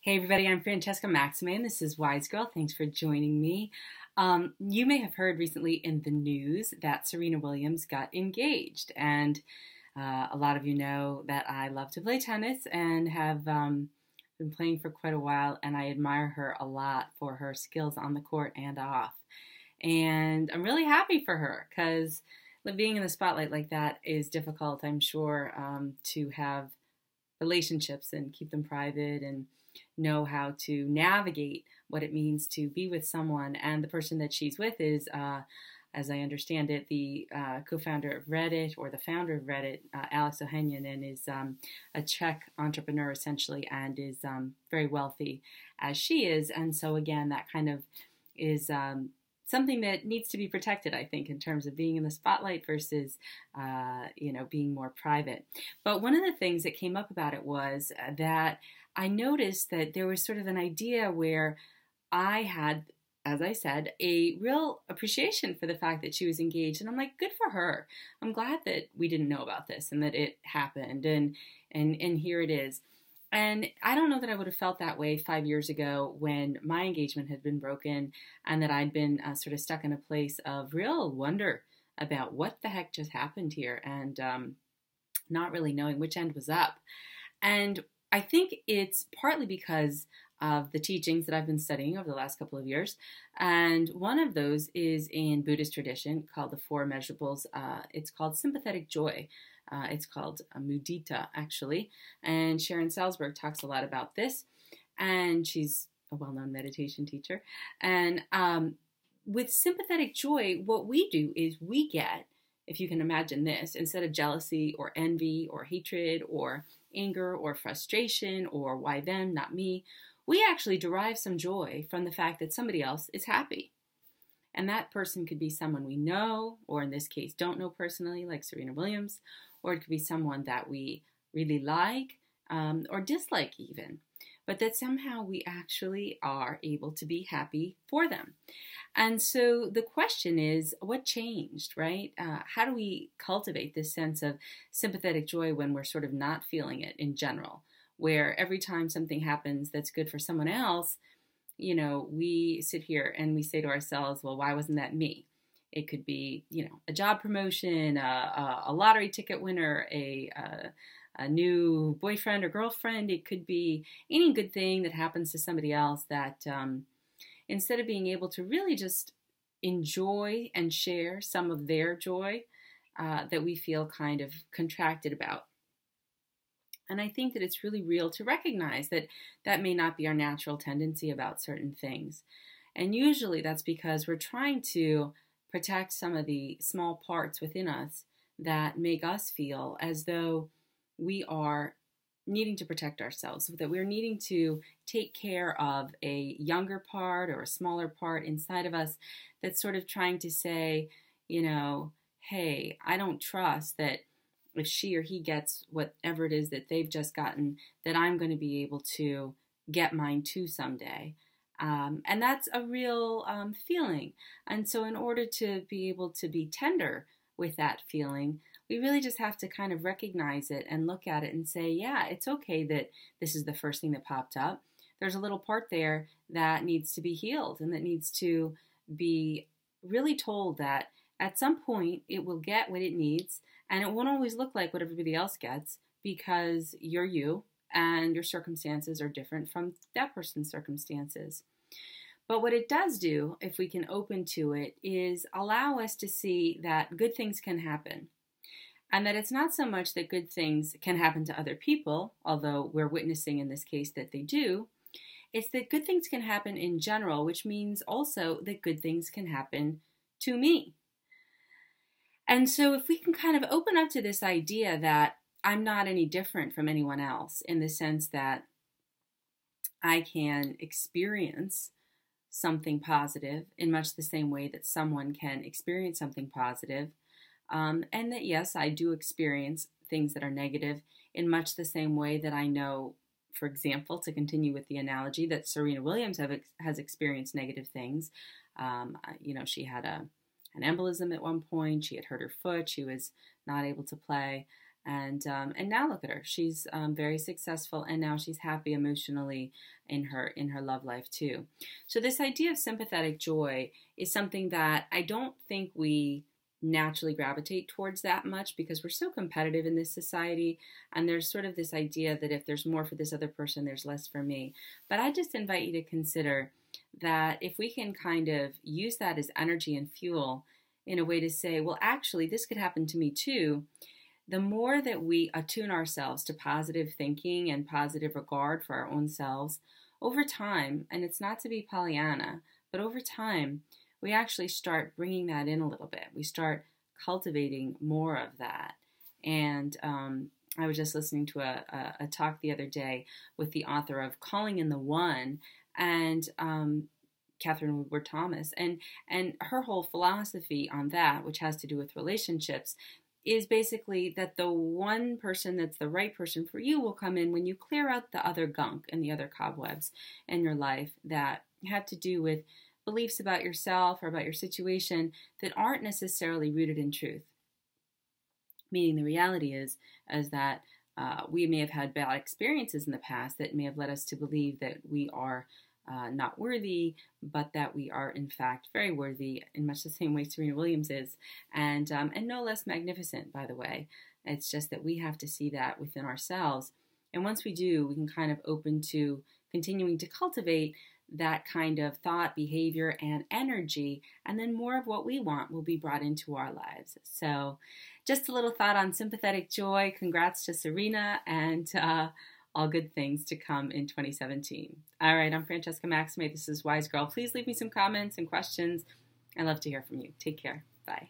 Hey everybody, I'm Francesca Maxime, and this is WiseGirl. Thanks for joining me. You may have heard recently in the news that Serena Williams got engaged, and a lot of you know that I love to play tennis and have been playing for quite a while, and I admire her a lot for her skills on the court and off. And I'm really happy for her because being in the spotlight like that is difficult, I'm sure, to have relationships and keep them private and know how to navigate what it means to be with someone. And the person that she's with is, as I understand it, the co-founder of Reddit, or the founder of Reddit, Alex Ohanian, and is a Czech entrepreneur essentially, and is very wealthy as she is. And so again, that kind of is something that needs to be protected, I think, in terms of being in the spotlight versus, being more private. But one of the things that came up about it was that I noticed that there was sort of an idea where I had, as I said, a real appreciation for the fact that she was engaged. And I'm like, good for her. I'm glad that we didn't know about this and that it happened. And here it is. And I don't know that I would have felt that way 5 years ago when my engagement had been broken and that I'd been sort of stuck in a place of real wonder about what the heck just happened here, and not really knowing which end was up. And I think it's partly because of the teachings that I've been studying over the last couple of years. And one of those is in Buddhist tradition called the Four Immeasurables. It's called Sympathetic Joy. It's called mudita, actually. And Sharon Salzberg talks a lot about this. And she's a well-known meditation teacher. And with sympathetic joy, what we do is we get, if you can imagine this, instead of jealousy or envy or hatred or anger or frustration or why them, not me, we actually derive some joy from the fact that somebody else is happy. And that person could be someone we know, or in this case, don't know personally, like Serena Williams, or it could be someone that we really like or dislike even, but that somehow we actually are able to be happy for them. And so the question is, what changed, right? How do we cultivate this sense of sympathetic joy when we're sort of not feeling it in general, where every time something happens that's good for someone else, we sit here and we say to ourselves, well, why wasn't that me? It could be, a job promotion, a lottery ticket winner, a new boyfriend or girlfriend. It could be any good thing that happens to somebody else that instead of being able to really just enjoy and share some of their joy, that we feel kind of contracted about. And I think that it's really real to recognize that that may not be our natural tendency about certain things. And usually that's because we're trying to protect some of the small parts within us that make us feel as though we are needing to protect ourselves, that we're needing to take care of a younger part or a smaller part inside of us that's sort of trying to say, hey, I don't trust that if she or he gets whatever it is that they've just gotten, that I'm going to be able to get mine too someday. And that's a real feeling. And so in order to be able to be tender with that feeling, we really just have to kind of recognize it and look at it and say, yeah, it's okay that this is the first thing that popped up. There's a little part there that needs to be healed and that needs to be really told that at some point it will get what it needs, and it won't always look like what everybody else gets because you're you and your circumstances are different from that person's circumstances. But what it does do, if we can open to it, is allow us to see that good things can happen. And that it's not so much that good things can happen to other people, although we're witnessing in this case that they do. It's that good things can happen in general, which means also that good things can happen to me. And so if we can kind of open up to this idea that I'm not any different from anyone else, in the sense that I can experience something positive in much the same way that someone can experience something positive, and that yes, I do experience things that are negative in much the same way that I know, for example, to continue with the analogy, that Serena Williams has experienced negative things. She had an embolism at one point. She had hurt her foot. She was not able to play. And now look at her. She's very successful, and now she's happy emotionally in her love life too. So this idea of sympathetic joy is something that I don't think we naturally gravitate towards that much, because we're so competitive in this society, and there's sort of this idea that if there's more for this other person, there's less for me. But I just invite you to consider that if we can kind of use that as energy and fuel in a way to say, well, actually, this could happen to me too. The more that we attune ourselves to positive thinking and positive regard for our own selves, over time, and it's not to be Pollyanna, but over time, we actually start bringing that in a little bit. We start cultivating more of that. And I was just listening to a talk the other day with the author of Calling in the One, and Catherine Woodward Thomas, and her whole philosophy on that, which has to do with relationships, is basically that the one person that's the right person for you will come in when you clear out the other gunk and the other cobwebs in your life that have to do with beliefs about yourself or about your situation that aren't necessarily rooted in truth. Meaning the reality is that we may have had bad experiences in the past that may have led us to believe that we are not worthy, but that we are in fact very worthy, in much the same way Serena Williams is, and no less magnificent, by the way. It's just that we have to see that within ourselves, and once we do, we can kind of open to continuing to cultivate that kind of thought, behavior, and energy, and then more of what we want will be brought into our lives. So just a little thought on sympathetic joy. Congrats to Serena, and all good things to come in 2017. All right, I'm Francesca Maxime. This is WiseGirl. Please leave me some comments and questions. I'd love to hear from you. Take care. Bye.